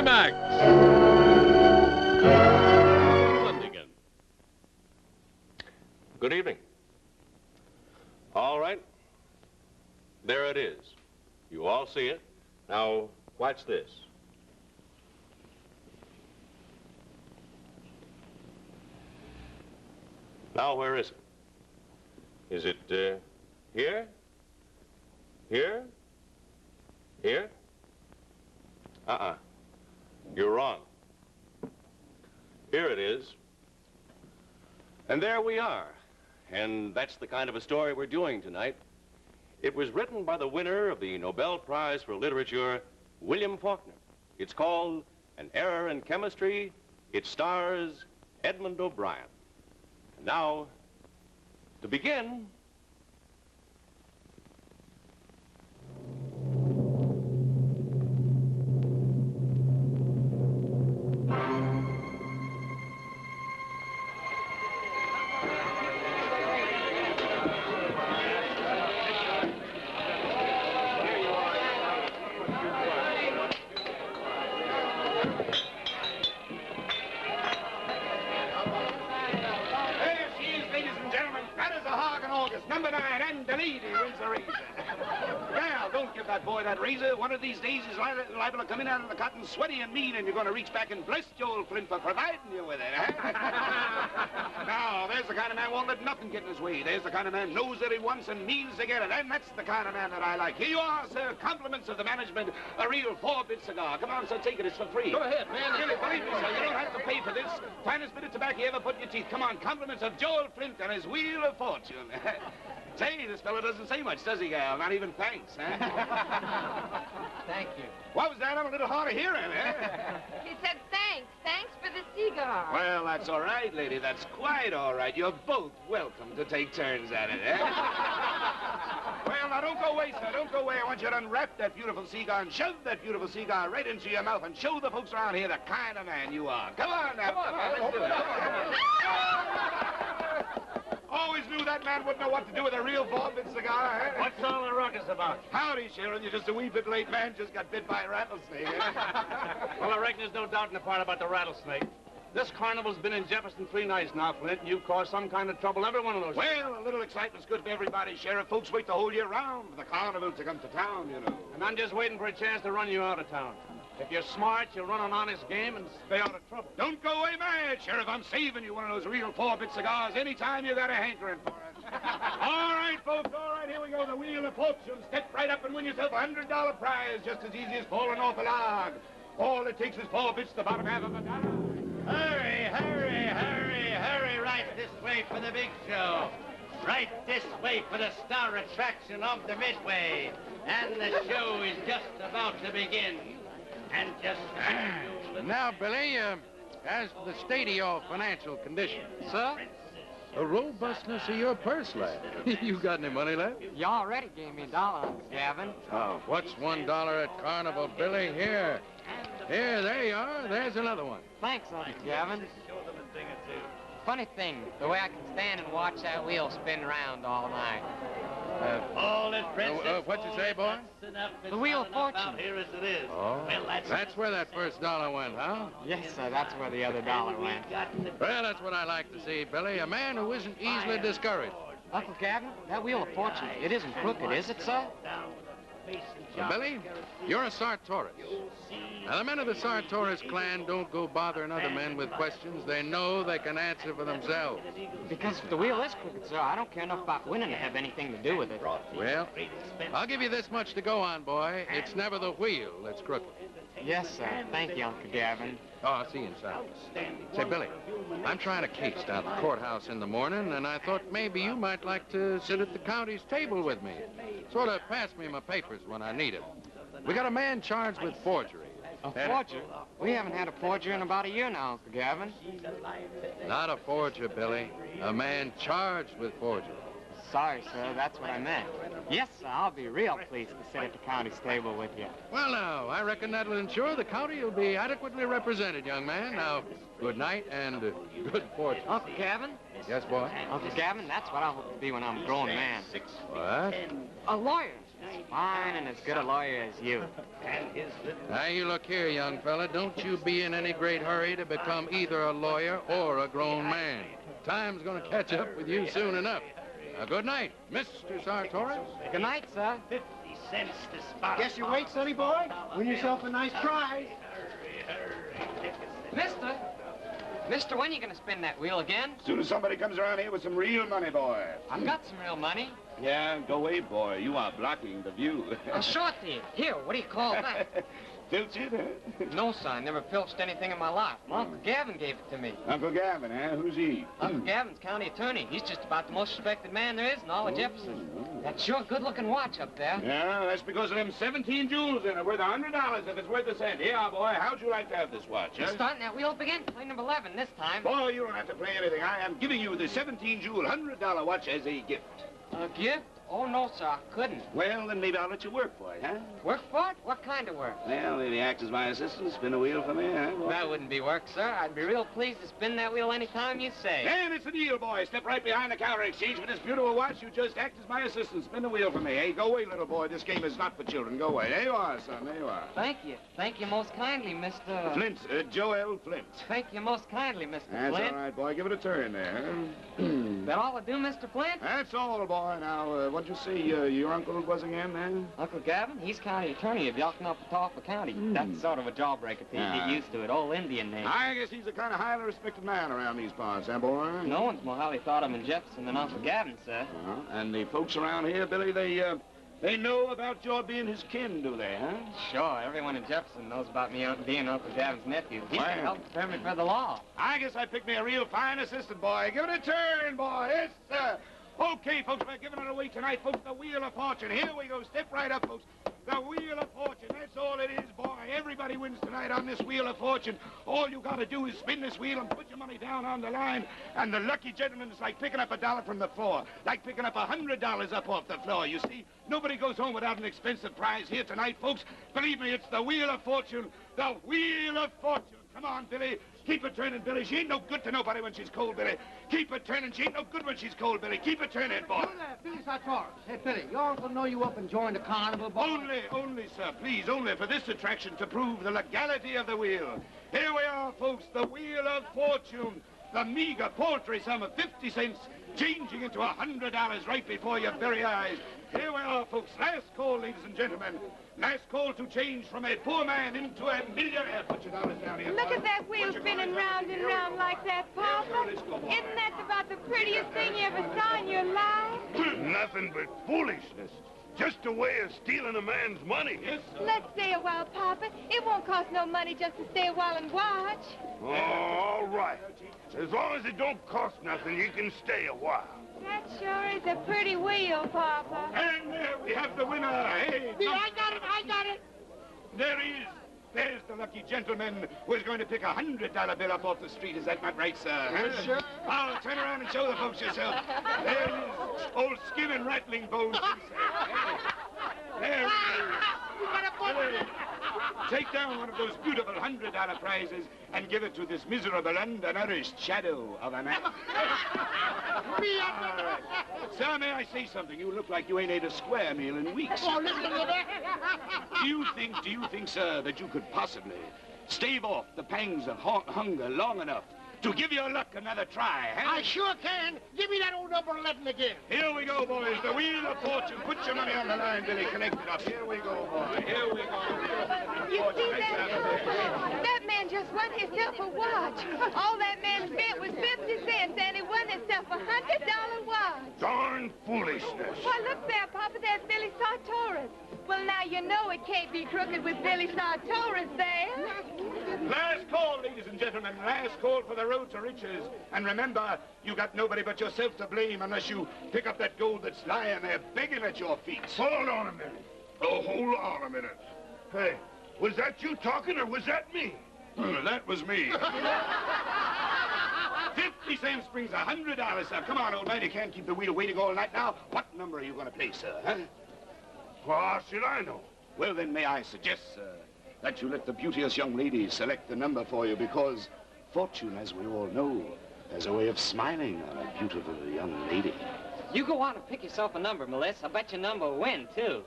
Climax. Lundigan. Good evening. All right. There it is. You all see it. Now, watch this. Now, where is it? Is it, here? Here? Here? You're wrong. Here it is. And there we are. And that's the kind of a story we're doing tonight. It was written by the winner of the Nobel Prize for Literature, William Faulkner. It's called An Error in Chemistry. It stars Edmund O'Brien. And now, to begin, one of these days he's liable to come in out of the cotton sweaty and mean, and you're going to reach back and bless Joel Flint for providing you with it, huh? Now, there's the kind of man won't let nothing get in his way. There's the kind of man knows that he wants and means to get it, and that's the kind of man that I like. Here you are, sir. Compliments of the management. A real 4-bit cigar. Come on, sir, take it. It's for free. Go ahead, man. Really, believe me, sir, you don't have to pay for this. Finest bit of tobacco you ever put in your teeth. Come on, compliments of Joel Flint and his Wheel of Fortune. Say, this fellow doesn't say much, does he, gal? Not even thanks, huh? Thank you. What was that? I'm a little hard of hearing, eh? He said thanks. Thanks for the cigar. Well, that's all right, lady. That's quite all right. You're both welcome to take turns at it, eh? Well, now, don't go away, sir. Don't go away. I want you to unwrap that beautiful cigar and shove that beautiful cigar right into your mouth and show the folks around here the kind of man you are. Come on, now. Come on, let's do it. Always knew that man wouldn't know what to do with a real 4-bit cigar, eh? What's all the ruckus about? Howdy, Sharon. You're just a wee bit late, man. Just got bit by a rattlesnake, eh? Well, I reckon there's no doubt in the part about the rattlesnake. This carnival's been in Jefferson 3 nights now, Flint, and you've caused some kind of trouble every one of those. Well, a little excitement's good for everybody, Sheriff. Folks wait the whole year round for the carnival to come to town, you know. And I'm just waiting for a chance to run you out of town. If you're smart, you'll run an honest game and stay out of trouble. Don't go away mad, Sheriff. I'm saving you one of those real 4-bit cigars anytime you got a hankering for it. All right, folks, all right, here we go. The Wheel of Fortune. Step right up and win yourself a $100 prize, just as easy as falling off a log. All it takes is 4 bits, the bottom half of a dollar. Hurry, hurry, hurry, hurry, right this way for the big show. Right this way for the star attraction of the Midway. And the show is just about to begin. And just... Now, Billy, as the state of your financial condition, Sir? the robustness of your purse, lad. You got any money left? You already gave me $1, Gavin. Oh, what's $1 at Carnival, Billy? Here. Here, there you are. There's another one. Thanks, Uncle Gavin. Funny thing, the way I can stand and watch that wheel spin around all night. What'd you say, boy? The Wheel of Fortune. Here as it is. Oh, that's where that first dollar went, huh? Yes, sir, that's where the other $1 went. Well, that's what I like to see, Billy. A man who isn't easily discouraged. Uncle Gavin, that Wheel of Fortune, it isn't crooked, is it, sir? Well, Billy, you're a Sartoris. Now, the men of the Sartoris clan don't go bothering other men with questions they know they can answer for themselves. Because if the wheel is crooked, sir, I don't care enough about winning to have anything to do with it. Well, I'll give you this much to go on, boy. It's never the wheel that's crooked. Yes, sir. Thank you, Uncle Gavin. Oh, I'll see you inside. Say, Billy, I'm trying a case down at the courthouse in the morning, and I thought maybe you might like to sit at the county's table with me. Sort of pass me my papers when I need them. We got a man charged with forgery. A forger? We haven't had a forger in about a year now, Uncle Gavin. Not a forger, Billy. A man charged with forgery. Sorry, sir, that's what I meant. Yes, sir, I'll be real pleased to sit at the county's table with you. Well, now, I reckon that will ensure the county will be adequately represented, young man. Now, good night and good fortune. Uncle Gavin? Yes, boy? Uncle Gavin, that's what I hope to be when I'm a grown man. What? A lawyer. Fine and as good a lawyer as you. And his little... Now, you look here, young fella. Don't you be in any great hurry to become either a lawyer or a grown man. Time's gonna catch up with you soon enough. Good night, Mr. Sartorius. Good night, sir. 50 cents to spot. Guess you wait, sonny boy. Win yourself a nice prize. Mister, when are you gonna spin that wheel again? As soon as somebody comes around here with some real money, boy. I've got some real money. Yeah, go away, boy. You are blocking the view. A short thief. Here, what do you call that? Filch it, huh? No, sir, I never filched anything in my life. My Uncle Gavin gave it to me. Uncle Gavin, huh? Who's he? Uncle Gavin's county attorney. He's just about the most respected man there is in all of Jefferson. That's sure good-looking watch up there. Yeah, that's because of them 17 jewels in it, worth $100 if it's worth a cent. Here, boy, how'd you like to have this watch, You're huh? starting that wheel up again? Play number 11 this time. Boy, you don't have to play anything. I am giving you the 17-jewel $100 watch as a gift. A gift? Oh, no, sir, I couldn't. Well, then maybe I'll let you work for it, huh? Work for it? What kind of work? Well, maybe act as my assistant, spin a wheel for me, huh? boy? That wouldn't be work, sir. I'd be real pleased to spin that wheel any time you say. Then it's a deal, boy. Step right behind the counter exchange for this beautiful watch. You just act as my assistant. Spin the wheel for me. Hey, go away, little boy. This game is not for children. Go away. There you are, son. There you are. Thank you. Thank you most kindly, Mr. Flint, Joel Flint. Thank you most kindly, Mr. That's Flint. all right, boy. Give it a turn there. That all I do, Mr. Flint? That's all, boy. Now, what'd you say your uncle was again, man? Uncle Gavin, he's county attorney of Yoknapatawpha County. That's sort of a jawbreaker till you get used to it. Old Indian name. I guess he's a kind of highly respected man around these parts, huh, boy? No one's more highly thought of in Jefferson than Uncle Gavin, sir. And the folks around here, Billy, they know about your being his kin, do they, huh? Sure, everyone in Jefferson knows about me being Uncle Gavin's nephew. He's Well. gonna help prepare me for the law. I guess I picked me a real fine assistant, boy. Give it a turn, boy. Yes, sir. Okay, folks, we're giving it away tonight, folks. The Wheel of Fortune. Here we go. Step right up, folks. The Wheel of Fortune. That's all it is, boy. Everybody wins tonight on this Wheel of Fortune. All you got to do is spin this wheel and put your money down on the line. And the lucky gentleman is like picking up $1 from the floor. Like picking up $100 up off the floor. You see, nobody goes home without an expensive prize here tonight, folks. Believe me, it's the Wheel of Fortune. The Wheel of Fortune. Come on, Billy. Keep it turning, Billy. She ain't no good to nobody when she's cold, Billy. Keep it turning. She ain't no good when she's cold, Billy. Keep it turning, boy. Billy Sartorius. Hey, Billy, your uncle know you up and joined the carnival, boy? Only, sir, please, only for this attraction to prove the legality of the wheel. Here we are, folks, the Wheel of Fortune. The meager, paltry sum of 50 cents changing into $100 right before your very eyes. Here we are, folks. Last call, ladies and gentlemen. Last call to change from a poor man into a millionaire. Put your dollars down here. Look at that wheel spinning round and round like that, Papa. Isn't that about the prettiest thing you ever saw in your life? Nothing but foolishness. Just a way of stealing a man's money. Yes, sir. Let's stay a while, Papa. It won't cost no money just to stay a while and watch. Oh, all right. As long as it don't cost nothing, you can stay a while. That sure is a pretty wheel, Papa. And there we have the winner. Hey, I got it. There he is. There's the lucky gentleman who's going to pick a $100 bill up off the street. Is that not right, sir? Yes, sir. Oh, turn around and show the folks yourself. There he is. Old skin and rattling bones. There he is. Take down one of those beautiful $100 prizes and give it to this miserable, undernourished shadow of a man. All right. Sir, may I say something? You look like you ain't ate a square meal in weeks. Oh, listen to that. Do you think, sir, that you could possibly stave off the pangs of hunger long enough to give your luck another try, huh? I sure can. Give me that old number 11 again. Here we go, boys. The Wheel of Fortune. Put your money on the line, Billy. Collect it up. Here we go, boy. Here we go. You see that? That man just won himself a watch. All that man spent was 50 cents, and he won himself a $100 watch. Darn foolishness. Why, look there, Papa. There's Billy Sartorius. Well, now you know it can't be crooked with Billy Sartorius there. Last call, ladies and gentlemen. Last call for the road to riches. And remember, you got nobody but yourself to blame unless you pick up that gold that's lying there begging at your feet. Hold on a minute. Oh, hold on a minute. Hey, was that you talking or was that me? That was me. 50 cents brings $100, sir. Come on, old man. You can't keep the wheel waiting all night now. What number are you going to play, sir, huh? Well, how should I know? Well, then, may I suggest, sir, that you let the beauteous young lady select the number for you because fortune, as we all know, has a way of smiling on a beautiful young lady. You go out and pick yourself a number, Melissa. I bet your number will win, too.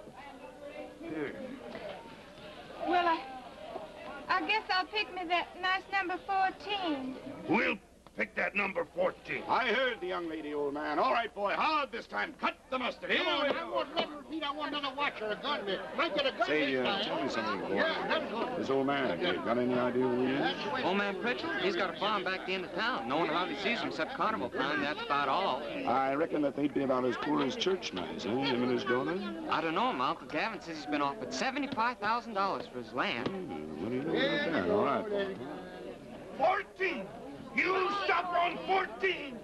Well, I guess I'll pick me that nice number 14. We'll pick that number 14. I heard the young lady, old man. All right, boy, hard this time. Cut the mustard. Here we I go. won't let her repeat. I want another watch or a gun. Might get a gun Say, this time. tell me something, boy. Yeah, that's good. This old man, you got any idea who he is? That's the way. Old man Pritchell, he's got a farm back at the end of town. No one hardly sees him except carnival time. That's about all. I reckon that they'd be about as poor as church mice, huh? Him and his daughter? I don't know. My Uncle Gavin says he's been offered $75,000 for his land. What do you know about that? All right, boy. 14! You stop on 14!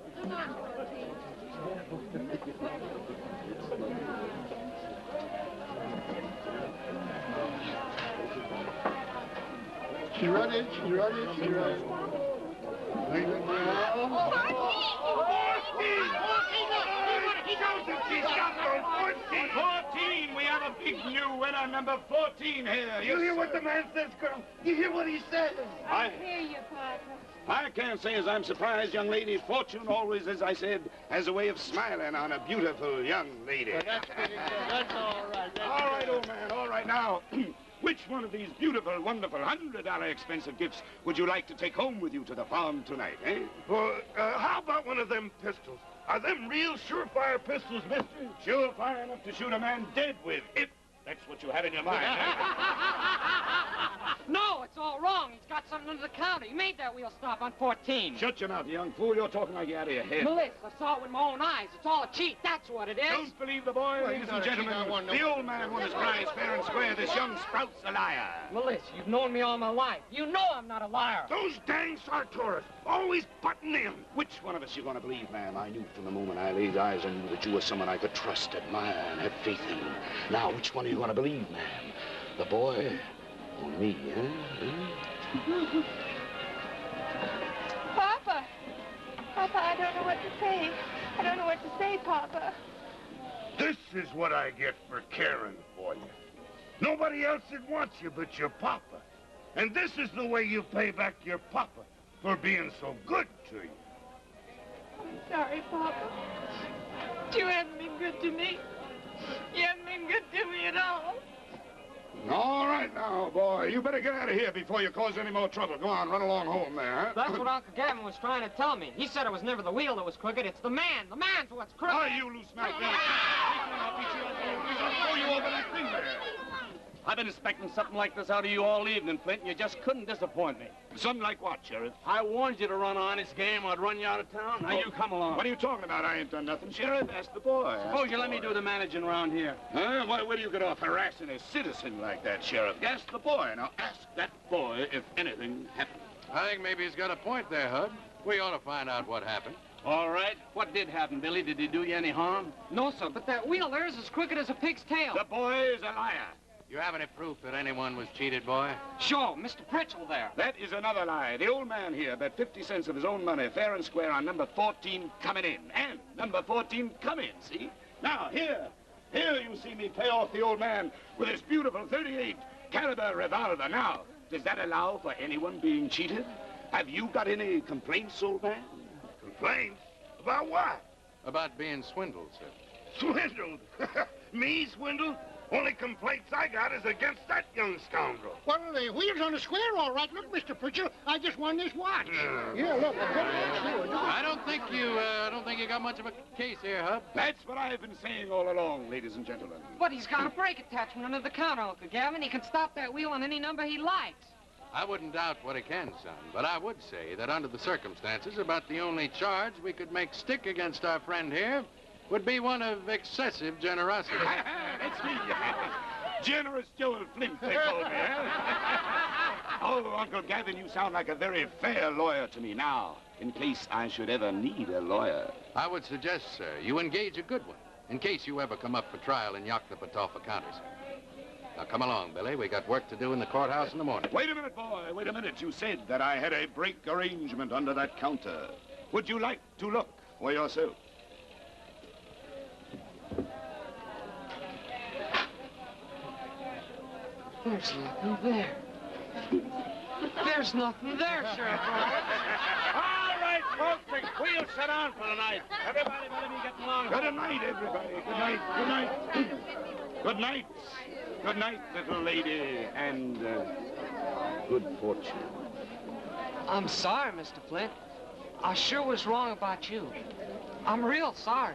She run it. 14! Joseph, she stopped on 14! 14! We have a big new winner, number 14 here. You hear what the man says, girl? You hear what he says? I hear you, Papa. I can't say as I'm surprised, young lady. Fortune always, as I said, has a way of smiling on a beautiful young lady. That's pretty good. That's all right. All right, old man, all right. Now, which one of these beautiful, wonderful, $100 expensive gifts would you like to take home with you to the farm tonight, eh? Well, how about one of them pistols? Are them real surefire pistols, mister? Surefire enough to shoot a man dead with, if that's what you had in your mind. No, it's all wrong. He's got something under the counter. He made that wheel stop on 14. Shut your mouth, you young fool. You're talking like you're out of your head. Melissa, I saw it with my own eyes. It's all a cheat. That's what it is. Don't believe the boy, Well, ladies you know and that she gentlemen. don't want no- The old man won his prize fair and square. This young sprout's a liar. Melissa, you've known me all my life. You know I'm not a liar. Those dang Sartoris, always butting in. Which one of us you gonna believe, ma'am? I knew from the moment I laid eyes on you that you were someone I could trust, admire, and have faith in. Now, which one are you gonna believe, ma'am? The boy or me, huh? Papa. Papa, I don't know what to say. I don't know what to say, Papa. This is what I get for caring for you. Nobody else that wants you but your papa. And this is the way you pay back your papa for being so good to you. I'm sorry, Papa. You haven't been good to me. You haven't been good to me at all. All right now, boy. You better get out of here before you cause any more trouble. Go on, run along home there, huh? That's what Uncle Gavin was trying to tell me. He said it was never the wheel that was crooked. It's the man. The man's what's crooked. Oh, you loose smack there. I'll throw you over that thing there. I've been expecting something like this out of you all evening, Flint, and you just couldn't disappoint me. Something like what, Sheriff? I warned you to run on this game or I'd run you out of town. Now you come along. What are you talking about? I ain't done nothing, Sheriff. Ask the boy. Suppose you let me do the managing around here. Huh? Where do you get off harassing a citizen like that, Sheriff? Ask the boy. Now, ask that boy if anything happened. I think maybe he's got a point there, Hud. We ought to find out what happened. All right. What did happen, Billy? Did he do you any harm? No, sir, but that wheel there is as crooked as a pig's tail. The boy is a liar. You have any proof that anyone was cheated, boy? Sure, Mr. Pritchell there. That is another lie. The old man here bet 50 cents of his own money, fair and square, on number 14 coming in. And number 14 come in, see? Now, here you see me pay off the old man with his beautiful 38 caliber revolver. Now, does that allow for anyone being cheated? Have you got any complaints, old man? Complaints? About what? About being swindled, sir. Swindled? Me swindled? Only complaints I got is against that young scoundrel. Well, the wheel's on the square, all right. Look, Mr. Pritchell, I just won this watch. Yeah, look. I don't think you got much of a case here, Hub. That's what I've been saying all along, ladies and gentlemen. But he's got a brake attachment under the counter, Uncle Gavin. He can stop that wheel on any number he likes. I wouldn't doubt what he can, son, but I would say that under the circumstances, about the only charge we could make stick against our friend here would be one of excessive generosity. That's me. Generous Joel Flint, they call me, huh? Oh, Uncle Gavin, you sound like a very fair lawyer to me now, in case I should ever need a lawyer. I would suggest, sir, you engage a good one, in case you ever come up for trial in Yakta-Patofa counties. Now, come along, Billy. We got work to do in the courthouse in the morning. Wait a minute, boy. Wait a minute. You said that I had a break arrangement under that counter. Would you like to look for yourself? There's nothing there. There's nothing there, Sheriff. All right, folks, we'll sit down for the night. Everybody better be getting along. Good night, everybody. Good night. Good night. Good night. Good night, little lady, and good fortune. I'm sorry, Mr. Flint. I sure was wrong about you. I'm real sorry.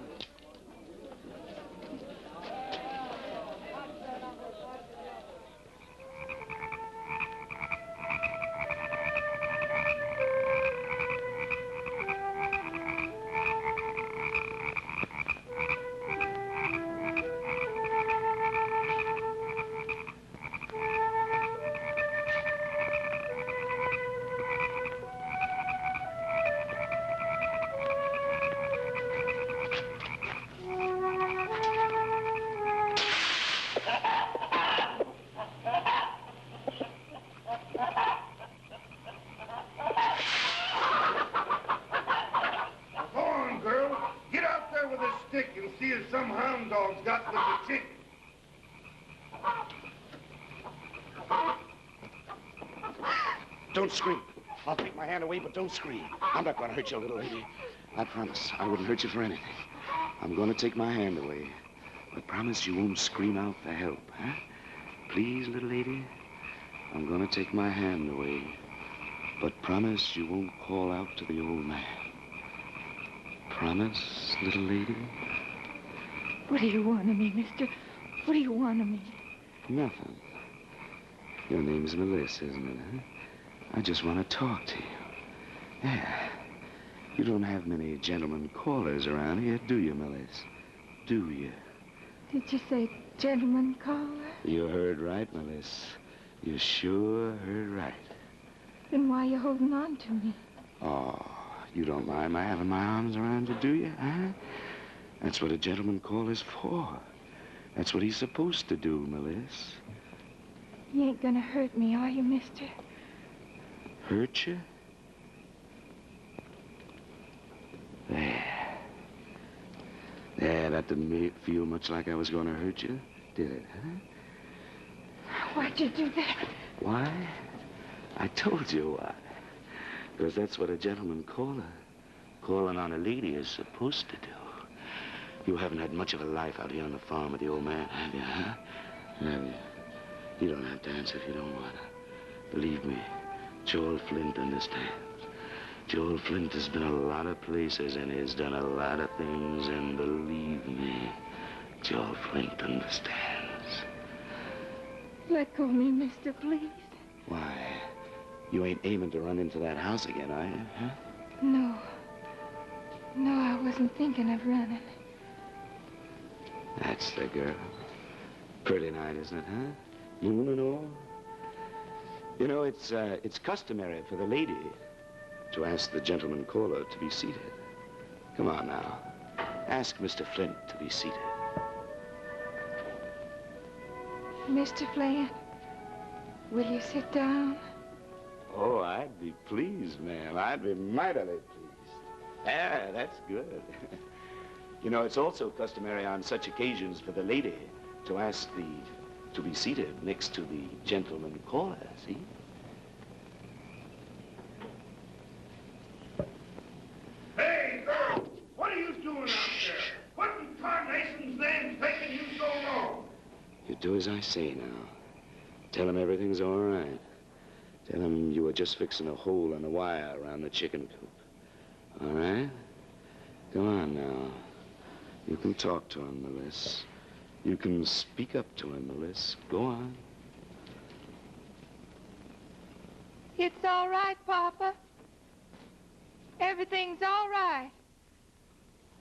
Don't scream. I'll take my hand away, but don't scream. I'm not going to hurt you, little lady. I promise. I wouldn't hurt you for anything. I'm going to take my hand away. But promise you won't scream out for help, huh? Please, little lady? I'm going to take my hand away. But promise you won't call out to the old man. Promise, little lady? What do you want of me, mister? What do you want of me? Nothing. Your name's Melissa, isn't it, huh? I just want to talk to you. Yeah. You don't have many gentlemen callers around here, do you, Melissa? Do you? Did you say gentleman caller? You heard right, Melissa. You sure heard right. Then why are you holding on to me? Oh, you don't mind my having my arms around you, do you, huh? That's what a gentleman caller's for. That's what he's supposed to do, Melissa. You ain't gonna hurt me, are you, mister? Hurt you? There. There, that didn't feel much like I was going to hurt you, did it, huh? Why'd you do that? Why? I told you why. Because that's what a gentleman caller, calling on a lady, is supposed to do. You haven't had much of a life out here on the farm with the old man, have you, huh? Have you? You don't have to answer if you don't want to. Believe me, Joel Flint understands. Joel Flint has been a lot of places and has done a lot of things, and believe me, Joel Flint understands. Let go of me, mister, please. Why? You ain't aiming to run into that house again, are you, huh? No. No, I wasn't thinking of running. That's the girl. Pretty night, isn't it, huh? Moon and all. You know, it's customary for the lady to ask the gentleman caller to be seated. Come on now. Ask Mr. Flint to be seated. Mr. Flint, will you sit down? Oh, I'd be pleased, ma'am. I'd be mightily pleased. Yeah, that's good. You know, it's also customary on such occasions for the lady to ask to be seated next to the gentleman caller, see? Hey, girl, what are you doing out there? What in tarnation's name's taking you so long? You do as I say now. Tell him everything's all right. Tell him you were just fixing a hole in the wire around the chicken coop. All right? Come on now. You can talk to him, Melissa. You can speak up to him, Melissa. Go on. It's all right, Papa. Everything's all right.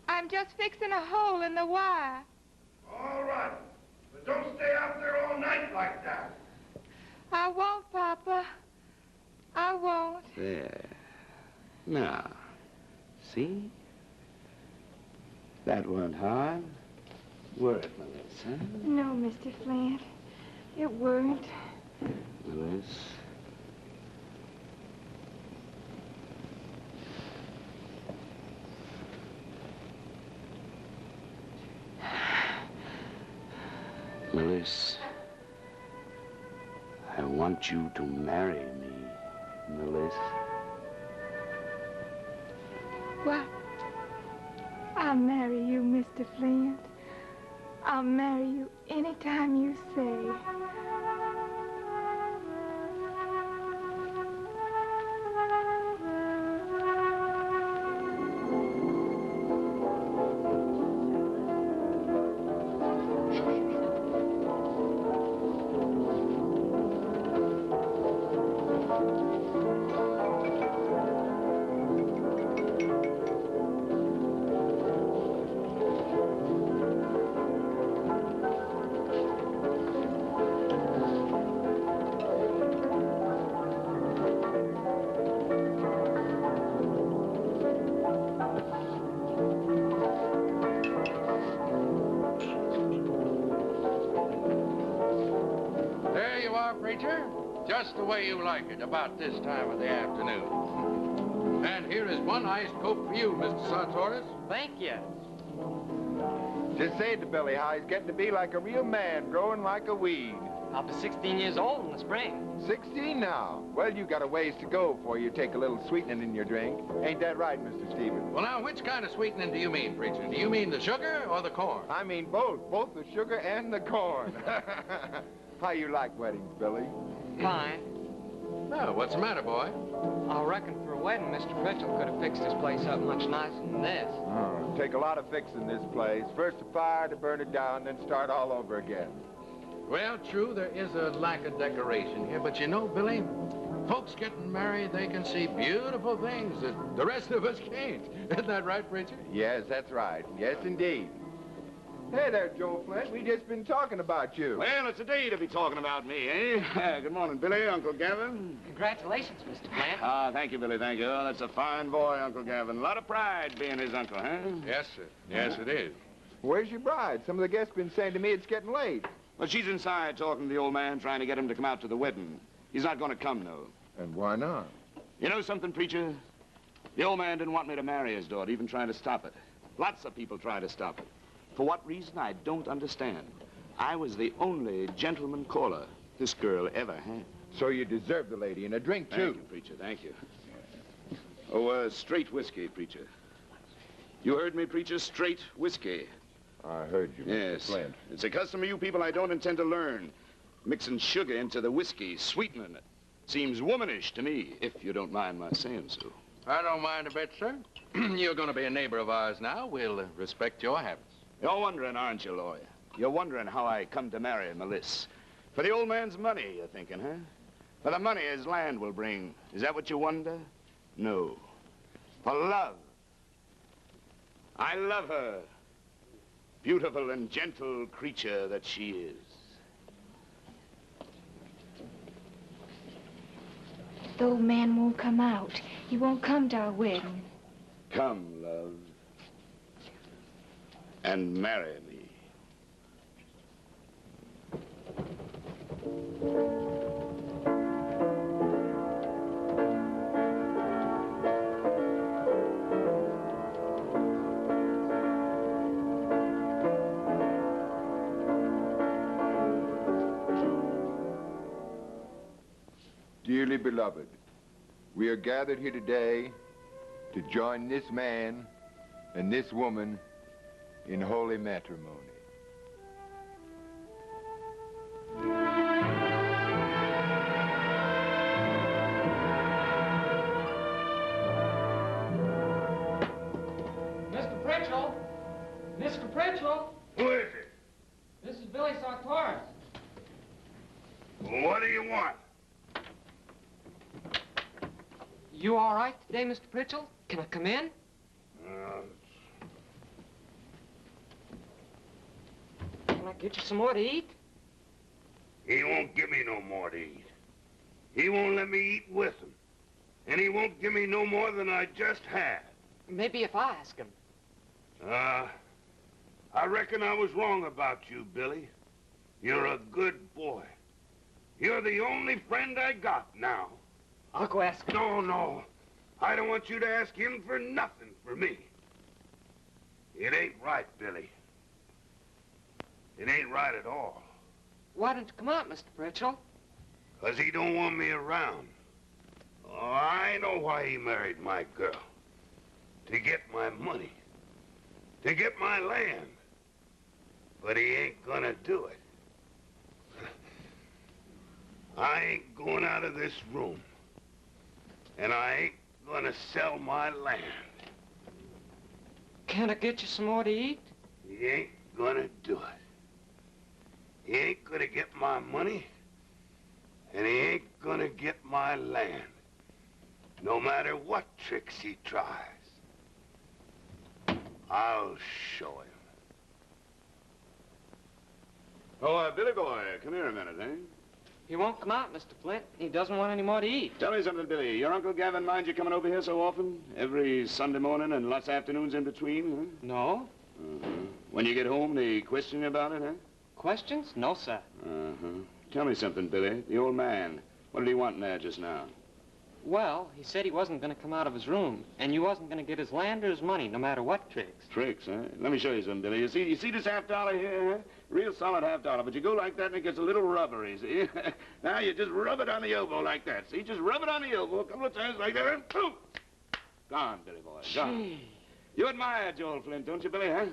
I'm just fixing a hole in the wire. All right. But don't stay out there all night like that. I won't, Papa. I won't. There. Now, see? That weren't hard, were it, Melissa? No, Mr. Flint. It weren't. Melissa? Melissa, I want you to marry me, Melissa. What? I'll marry you, Mr. Flint. I'll marry you anytime you say. Preacher, just the way you like it, about this time of the afternoon. And here is one iced Coke for you, Mr. Sartoris. Thank you. Just say to Billy how he's getting to be like a real man, growing like a weed. I'll be 16 years old in the spring. 16 now? Well, you got a ways to go before you take a little sweetening in your drink. Ain't that right, Mr. Stevens? Well, now, which kind of sweetening do you mean, Preacher? Do you mean the sugar or the corn? I mean both the sugar and the corn. How you like weddings, Billy? Fine. Oh, what's the matter, boy? I reckon for a wedding, Mr. Pritchell could have fixed this place up much nicer than this. Oh, take a lot of fixing this place. First a fire to burn it down, then start all over again. Well, true, there is a lack of decoration here, but you know, Billy, folks getting married, they can see beautiful things that the rest of us can't. Isn't that right, Preacher? Yes, that's right. Yes, indeed. Hey there, Joe Flint. We just been talking about you. Well, it's a day to be talking about me, eh? Good morning, Billy, Uncle Gavin. Congratulations, Mr. Flint. Ah, thank you, Billy, thank you. Oh, that's a fine boy, Uncle Gavin. A lot of pride being his uncle, huh? Yes, sir. Yes, it is. Where's your bride? Some of the guests been saying to me it's getting late. Well, she's inside talking to the old man, trying to get him to come out to the wedding. He's not going to come, though. And why not? You know something, Preacher? The old man didn't want me to marry his daughter, even trying to stop it. Lots of people try to stop it. For what reason, I don't understand. I was the only gentleman caller this girl ever had. So you deserve the lady, and a drink, too. Thank you, Preacher, thank you. Oh, straight whiskey, Preacher. You heard me, Preacher? Straight whiskey. I heard you, Mr. Yes. Flint. It's a custom of you people I don't intend to learn. Mixing sugar into the whiskey, sweetening it. Seems womanish to me, if you don't mind my saying so. I don't mind a bit, sir. You're going to be a neighbor of ours now. We'll respect your habits. You're wondering, aren't you, lawyer? You're wondering how I come to marry Melissa. For the old man's money, you're thinking, huh? For the money his land will bring. Is that what you wonder? No. For love. I love her. Beautiful and gentle creature that she is. The old man won't come out. He won't come to our wedding. Come, love. And marry me. Dearly beloved, we are gathered here today to join this man and this woman in holy matrimony. Mr. Pritchell! Mr. Pritchell! Who is it? This is Billy Sartoris. What do you want? You all right today, Mr. Pritchell? Can I come in? Can I get you some more to eat? He won't give me no more to eat. He won't let me eat with him. And he won't give me no more than I just had. Maybe if I ask him. I reckon I was wrong about you, Billy. You're a good boy. You're the only friend I got now. I'll go ask him. No. I don't want you to ask him for nothing for me. It ain't right, Billy. It ain't right at all. Why don't you come out, Mr. Pritchell? 'Cause he don't want me around. Oh, I know why he married my girl. To get my money. To get my land. But but he ain't gonna do it. I ain't going out of this room, and I ain't gonna sell my land. Can I get you some more to eat? He ain't gonna do it. He ain't gonna get my money, and he ain't gonna get my land, no matter what tricks he tries. I'll show him. Oh, Billy boy, come here a minute, eh? He won't come out, Mr. Flint. He doesn't want any more to eat. Tell me something, Billy. Your Uncle Gavin minds you coming over here so often? Every Sunday morning and lots of afternoons in between, huh? No. When you get home, they question you about it, huh? Questions? No, sir. Tell me something, Billy. The old man, what did he want in there just now? Well, he said he wasn't going to come out of his room, and you wasn't going to get his land or his money, no matter what tricks. Tricks, huh? Let me show you something, Billy. You see this $50 here, huh? Real solid $50, but you go like that and it gets a little rubbery, see? Now you just rub it on the elbow like that, see? Just rub it on the elbow a couple of times like that, and boom! Gone, Billy boy, gone. You admire Joel Flint, don't you, Billy, huh?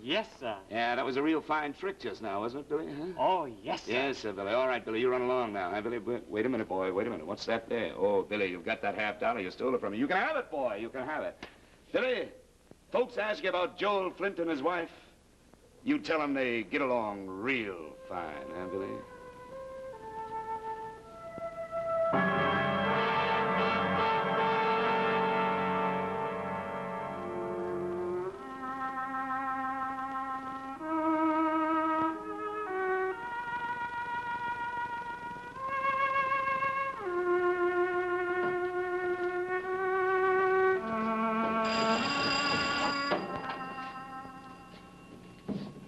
Yes, sir. Yeah, that was a real fine trick just now, wasn't it, Billy, huh? Oh, yes, sir. Yes, sir, Billy. All right, Billy, you run along now, huh, Billy? Wait a minute, boy, wait a minute. What's that there? Oh, Billy, you've got that $50. You stole it from me. You can have it, boy. You can have it. Billy, folks ask you about Joel Flint and his wife. You tell them they get along real fine, huh, Billy?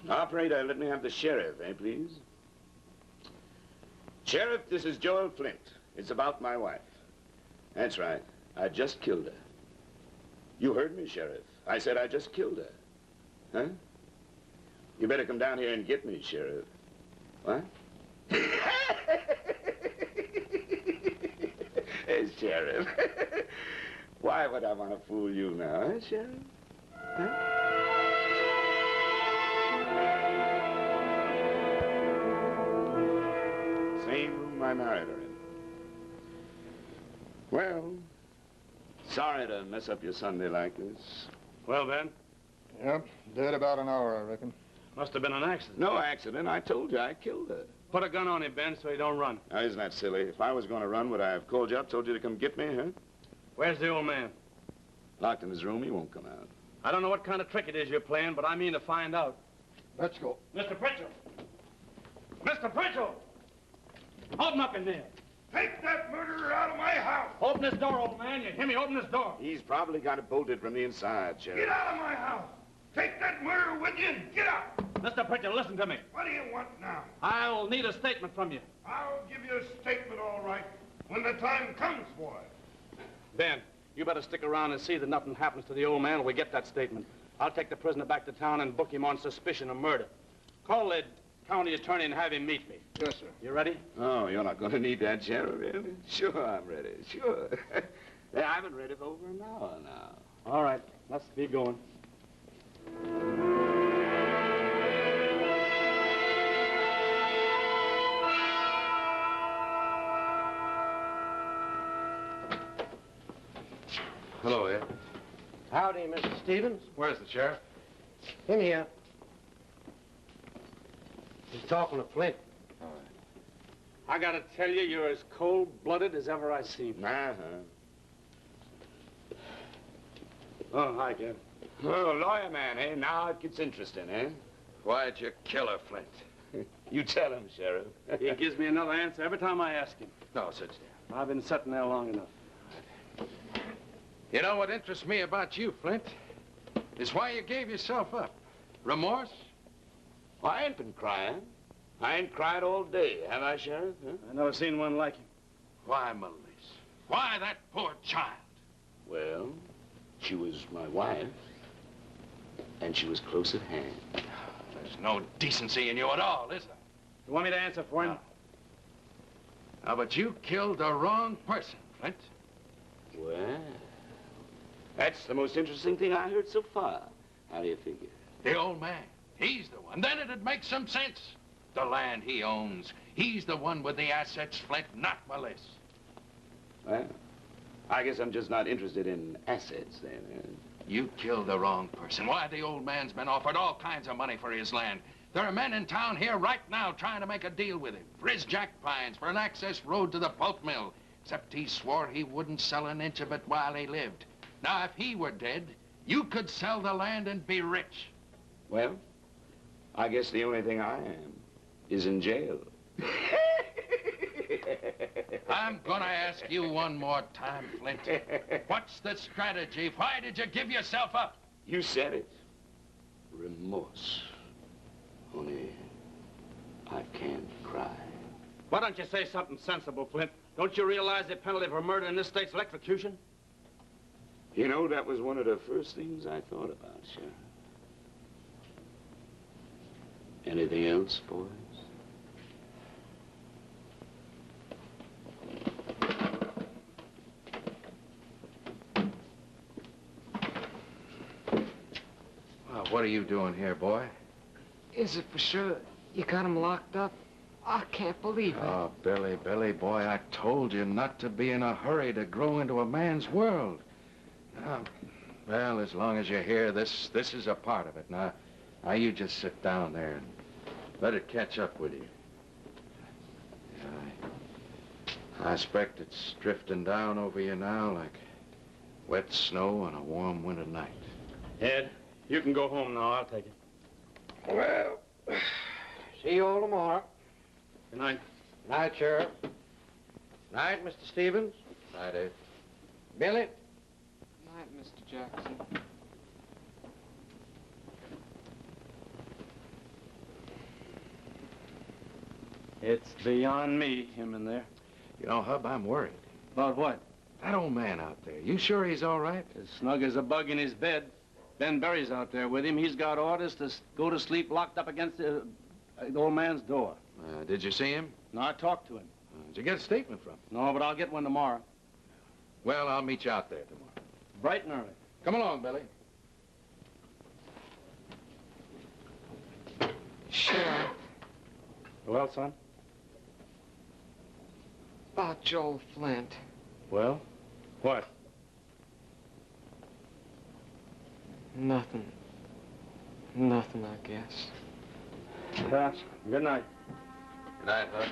Operator, let me have the sheriff, please? Sheriff, this is Joel Flint. It's about my wife. That's right. I just killed her. You heard me, Sheriff. I said I just killed her. Huh? You better come down here and get me, Sheriff. What? Hey, Sheriff. Why would I want to fool you now, huh, Sheriff? Huh? Same room I married her in. Well, sorry to mess up your Sunday like this. Well, Ben? Yep, dead about an hour, I reckon. Must have been an accident. No accident. I told you I killed her. Put a gun on him, Ben, so he don't run. Now, isn't that silly? If I was going to run, would I have called you up, told you to come get me, huh? Where's the old man? Locked in his room. He won't come out. I don't know what kind of trick it is you're playing, but I mean to find out. Let's go. Mr. Pritchell! Mr. Pritchell! Open up in there. Take that murderer out of my house. Open this door, old man. You hear me? Open this door. He's probably got it bolted from the inside, Sheriff. Get out of my house. Take that murderer with you and get out. Mr. Pritchell, listen to me. What do you want now? I'll need a statement from you. I'll give you a statement, all right, when the time comes for it. Ben, you better stick around and see that nothing happens to the old man when we get that statement. I'll take the prisoner back to town and book him on suspicion of murder. Call the county attorney and have him meet me. Yes, sir. You ready? Oh, you're not going to need that, Sheriff, really? Sure, I'm ready. Sure. I've been ready for over an hour now. All right. Let's be going. Hello, Ed. Howdy, Mr. Stevens. Where's the sheriff? In here. He's talking to Flint. All right. I gotta tell you, you're as cold-blooded as ever I seen. Oh, hi, Gavin. Oh, lawyer man, eh? Now it gets interesting, eh? Why'd you kill her, Flint? You tell him, Sheriff. He gives me another answer every time I ask him. No, sit down. I've been sitting there long enough. You know what interests me about you, Flint? Is why you gave yourself up. Remorse? Well, I ain't been crying. I ain't cried all day, have I, Sheriff? Huh? I never seen one like him. Why, Melissa? Why that poor child? Well, she was my wife, and she was close at hand. There's no decency in you at all, is there? You want me to answer for him? No. Now, but you killed the wrong person, Flint. Well, that's the most interesting thing I heard so far. How do you figure? The old man. He's the one. Then it'd make some sense. The land he owns. He's the one with the assets, Flint, not Melissa. Well, I guess I'm just not interested in assets, then. You killed the wrong person. Why, the old man's been offered all kinds of money for his land. There are men in town here right now trying to make a deal with him. For his jack pines, for an access road to the pulp mill. Except he swore he wouldn't sell an inch of it while he lived. Now, if he were dead, you could sell the land and be rich. Well, I guess the only thing I am is in jail. I'm gonna ask you one more time, Flint. What's the strategy? Why did you give yourself up? You said it. Remorse. Only I can't cry. Why don't you say something sensible, Flint? Don't you realize the penalty for murder in this state's electrocution? You know, that was one of the first things I thought about, Sheriff. Anything else, boys? Well, what are you doing here, boy? Is it for sure you got him locked up? I can't believe it. Oh, Billy, boy, I told you not to be in a hurry to grow into a man's world. Well, as long as you're here, this is a part of it. Now, you just sit down there and let it catch up with you. I expect it's drifting down over you now like wet snow on a warm winter night. Ed, you can go home now. I'll take it. Well, see you all tomorrow. Good night. Night, Sheriff. Night, Mr. Stevens. Night, Ed. Billy. Night, Mr. Jackson. It's beyond me, him in there. You know, Hub, I'm worried. About what? That old man out there. You sure he's all right? As snug as a bug in his bed. Ben Berry's out there with him. He's got orders to go to sleep locked up against the old man's door. Did you see him? No, I talked to him. Did you get a statement from him? No, but I'll get one tomorrow. Well, I'll meet you out there tomorrow. Bright and early. Come along, Billy. Sheriff. Well, son? About Joel Flint. Well, what? Nothing. Nothing, I guess. Yes. Good night. Good night, Hub.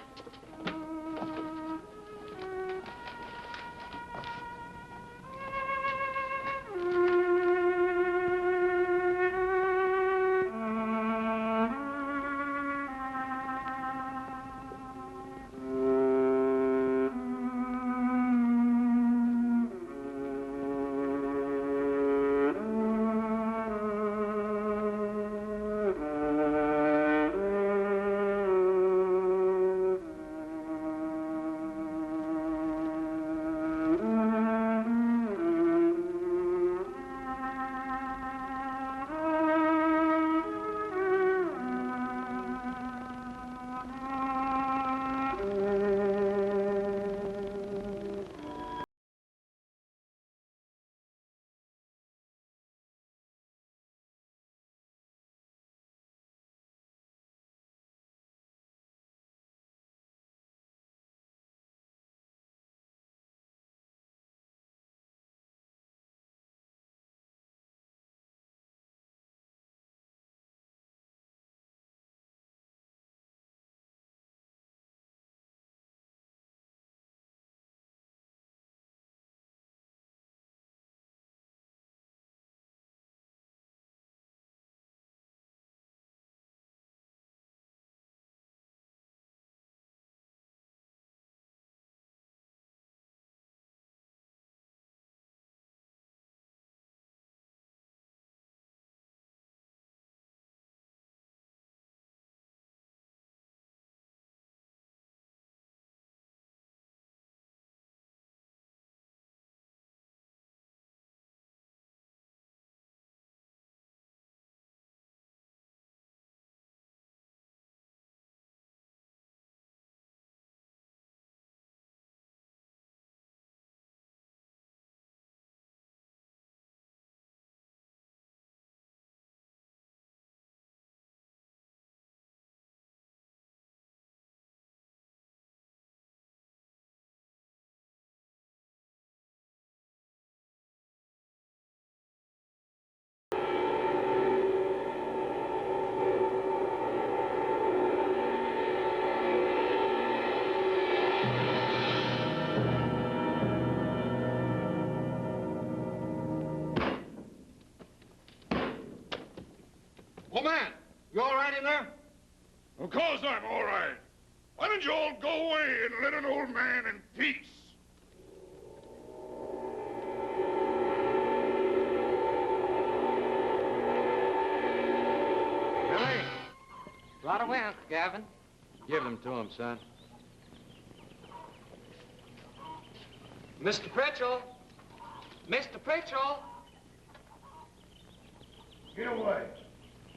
right in there? Of course I'm all right. Why don't you all go away and let an old man in peace? Billy, Right away, Uncle Gavin. give them to him, son. Mr. Pritchell! Mr. Pritchell! Get away.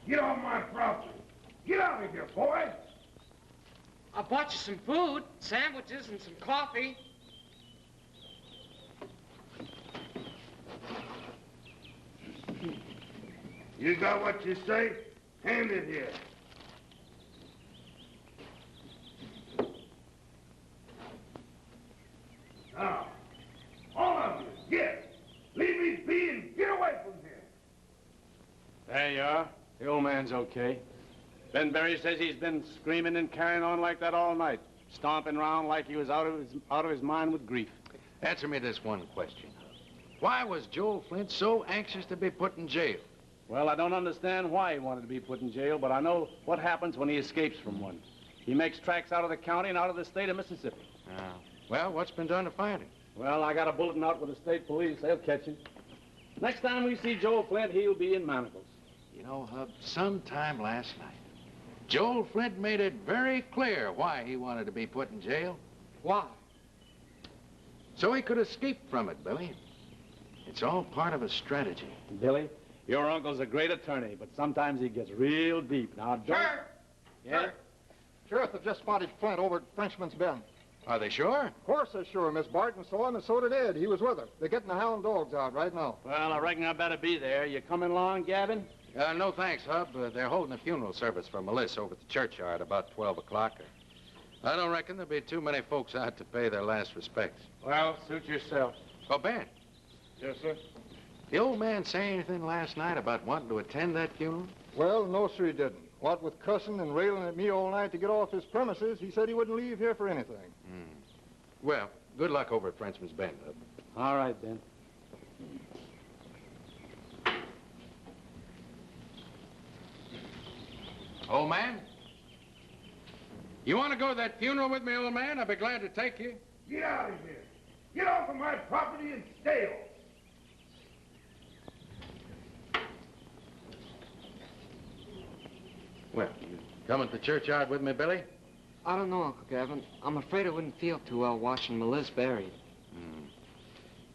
Get off my property. Get out of here, boy. I bought you some food, sandwiches, and some coffee. You got what you say? Hand it here. Now, all of you, get. Leave me be and get away from here. There you are. The old man's okay. Ben Berry says he's been screaming and carrying on like that all night, stomping around like he was out of his mind with grief. Answer me this one question. Why was Joel Flint so anxious to be put in jail? Well, I don't understand why he wanted to be put in jail, but I know what happens when he escapes from one. He makes tracks out of the county and out of the state of Mississippi. Well, what's been done to find him? Well, I got a bulletin out with the state police. They'll catch him. Next time we see Joel Flint, he'll be in manacles. You know, Hub, sometime last night, Joel Flint made it very clear why he wanted to be put in jail. Why? So he could escape from it, Billy. It's all part of a strategy. Billy, your uncle's a great attorney, but sometimes he gets real deep. Now, don't... Sheriff! Yeah? Sheriff have just spotted Flint over at Frenchman's Bend. Are they sure? Of course they're sure. Miss Barton saw him, and so did Ed. He was with her. They're getting the hound dogs out right now. Well, I reckon I better be there. You coming along, Gavin? No, thanks, Hub. They're holding a funeral service for Melissa over at the churchyard about 12 o'clock. I don't reckon there'll be too many folks out to pay their last respects. Well, suit yourself. Oh, Ben, Yes, sir? the old man say anything last night about wanting to attend that funeral? Well, no, sir, he didn't. What with cussing and railing at me all night to get off his premises, he said he wouldn't leave here for anything. Well, good luck over at Frenchman's Bend, Hub. All right, then. Old man? You want to go to that funeral with me, old man? I'd be glad to take you. Get out of here. Get off of my property and stay off. Well, you coming to the churchyard with me, Billy? I don't know, Uncle Gavin. I'm afraid I wouldn't feel too well watching Melissa buried.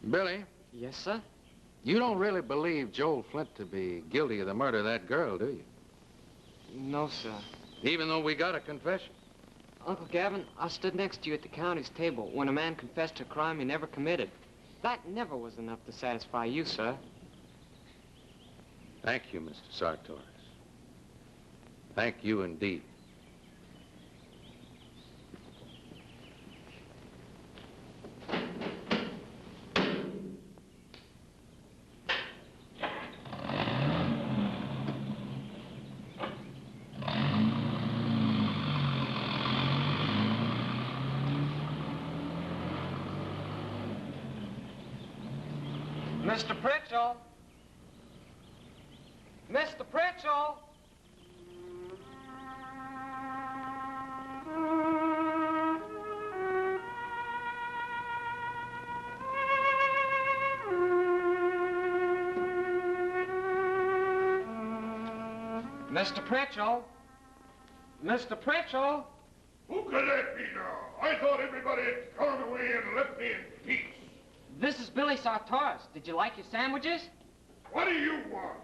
Billy, Yes, sir? you don't really believe Joel Flint to be guilty of the murder of that girl, do you? No, sir. Even though we got a confession? Uncle Gavin, I stood next to you at the county's table when a man confessed to a crime he never committed. That never was enough to satisfy you, sir. Thank you, Mr. Sartorius. Thank you indeed. Mr. Pritchell! Mr. Pritchell! Mr. Pritchell! Mr. Pritchell! Who could that be now? I thought everybody had gone away and left me in peace. This is Billy Sartorius. Did you like your sandwiches? What do you want?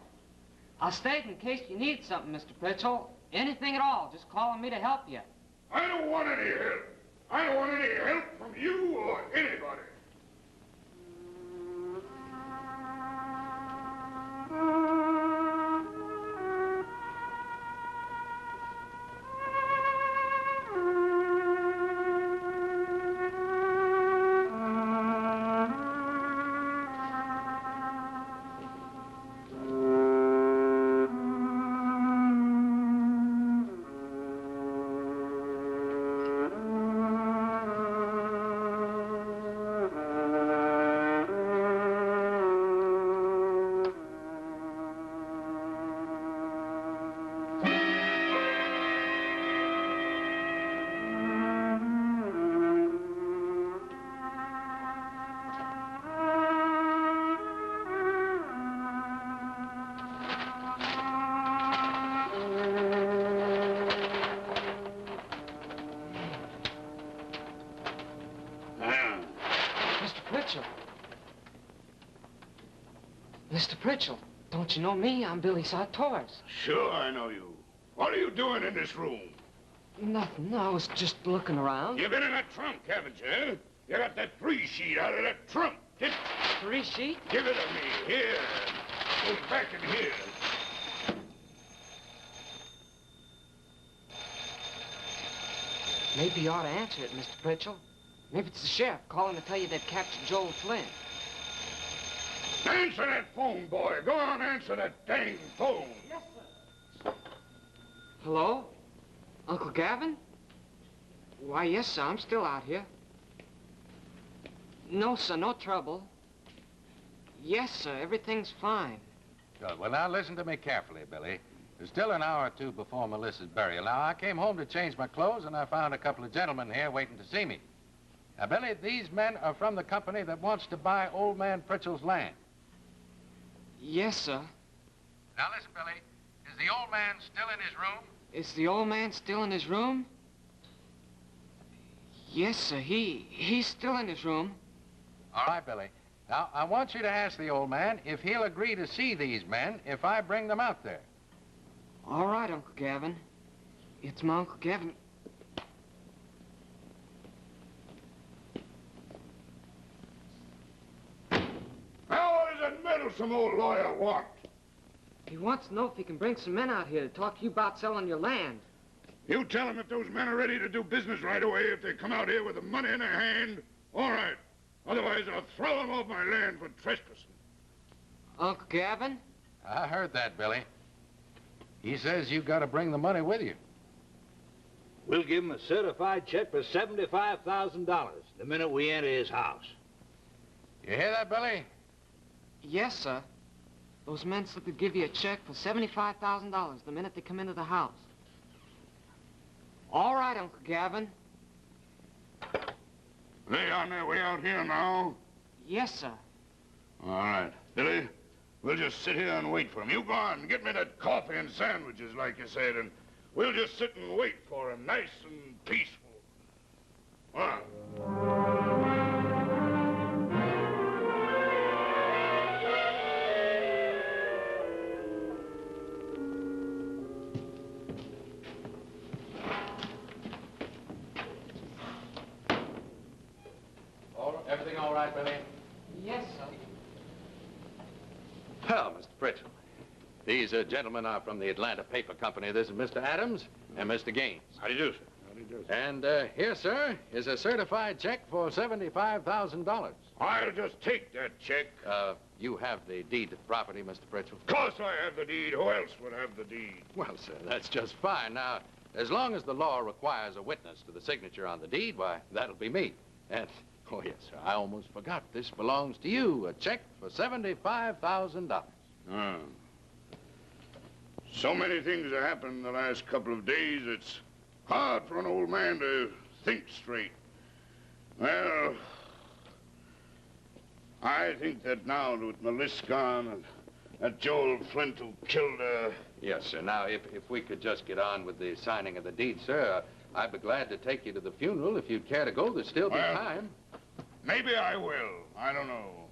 I stayed in case you need something, Mr. Pritchell. Anything at all. Just call on me to help you. I don't want any help. I don't want any help from you or anybody. Pritchell. Mr. Pritchell, don't you know me? I'm Billy Sartors. Sure, I know you. What are you doing in this room? Nothing. I was just looking around. You've been in that trunk, haven't you? You got that free sheet out of that trunk. Get... Free sheet? Give it to me. Here. Go back in here. Maybe you ought to answer it, Mr. Pritchell. Maybe it's the sheriff calling to tell you they've captured Joel Flynn. Answer that phone, boy. Go on, answer that dang phone. Yes, sir. Hello? Uncle Gavin? Why, yes, sir. I'm still out here. No, sir. No trouble. Yes, sir. Everything's fine. Good. Well, now listen to me carefully, Billy. There's still an hour or two before Melissa's burial. Now, I came home to change my clothes, and I found a couple of gentlemen here waiting to see me. Now, Billy, these men are from the company that wants to buy Old Man Pritchell's land. Yes, sir. Now, listen, Billy. Is the old man still in his room? Is the old man still in his room? Yes, sir. He's still in his room. All right, Billy. Now, I want you to ask the old man if he'll agree to see these men if I bring them out there. All right, Uncle Gavin. It's my Uncle Gavin. Now, what does that meddlesome old lawyer want? He wants to know if he can bring some men out here to talk to you about selling your land. You tell him if those men are ready to do business right away, if they come out here with the money in their hand, all right. Otherwise, I'll throw them off my land for trespassing. Uncle Gavin? I heard that, Billy. He says you've got to bring the money with you. We'll give him a certified check for $75,000 the minute we enter his house. You hear that, Billy? Yes, sir. Those men said they'd give you a check for $75,000 the minute they come into the house. All right, Uncle Gavin. They on their way out here now? Yes, sir. All right. Billy, we'll just sit here and wait for him. You go on, get me that coffee and sandwiches, like you said, and we'll just sit and wait for him, nice and peaceful. All right. Everything all right, Billy? Yes, sir. Well, Mr. Pritchell, these gentlemen are from the Atlanta Paper Company. This is Mr. Adams and Mr. Gaines. How do you do, sir? How do you do, sir? And here, sir, is a certified check for $75,000. I'll just take that check. You have the deed to the property, Mr. Pritchell? Of course I have the deed. Who else would have the deed? Well, sir, that's just fine. Now, as long as the law requires a witness to the signature on the deed, why, that'll be me. And, oh, yes, sir, I almost forgot. This belongs to you, a check for $75,000. So many things have happened the last couple of days, it's hard for an old man to think straight. Well, I think that now with Melissa gone and that Joel Flint who killed her... Yes, sir. Now, if we could just get on with the signing of the deed, sir, I'd be glad to take you to the funeral if you'd care to go. There's still be time. Maybe I will. I don't know.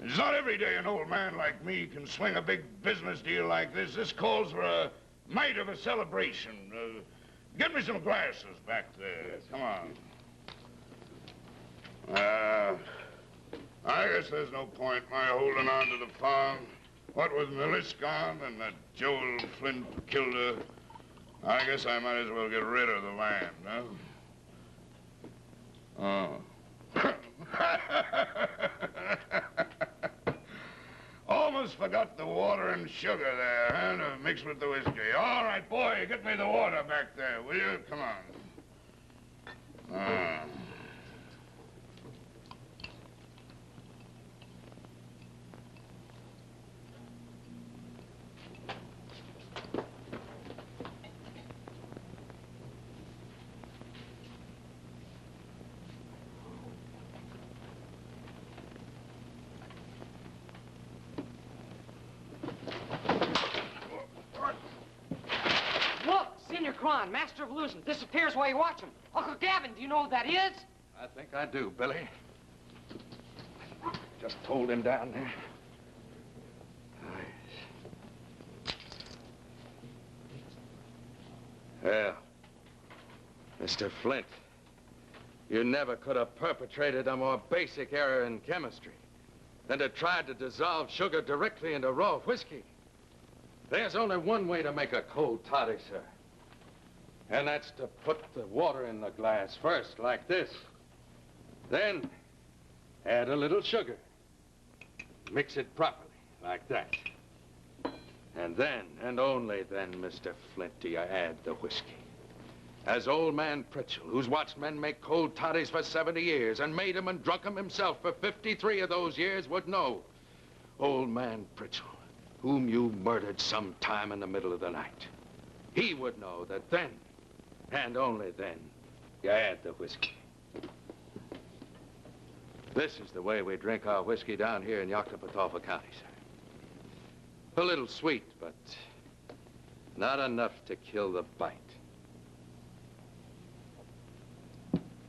It's not every day an old man like me can swing a big business deal like this. This calls for a mite of a celebration. Get me some glasses back there. Yes. Come on. I guess there's no point my holding on to the farm. What with Melissa gone and that Joel Flint killed her, I guess I might as well get rid of the land, huh? Oh. Almost forgot the water and sugar there, huh, to mix with the whiskey. All right, boy, get me the water back there, will you? Come on. Cron, master of illusion, disappears while you watch him. Uncle Gavin, do you know who that is? I think I do, Billy. Just hold him down there. Well, Mr. Flint, you never could have perpetrated a more basic error in chemistry than to try to dissolve sugar directly into raw whiskey. There's only one way to make a cold toddy, sir. And that's to put the water in the glass first, like this. Then, add a little sugar. Mix it properly, like that. And then, and only then, Mr. Flint, do you add the whiskey. As old man Pritchell, who's watched men make cold toddies for 70 years and made them and drunk them himself for 53 of those years, would know. Old man Pritchell, whom you murdered sometime in the middle of the night. He would know that then, and only then, you add the whiskey. This is the way we drink our whiskey down here in Yoctopatawpha County, sir. A little sweet, but not enough to kill the bite.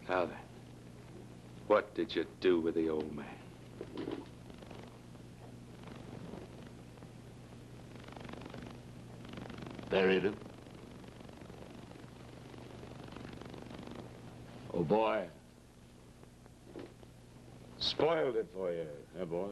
Now then, what did you do with the old man? Buried him. Oh, boy. Spoiled it for you, huh, boy?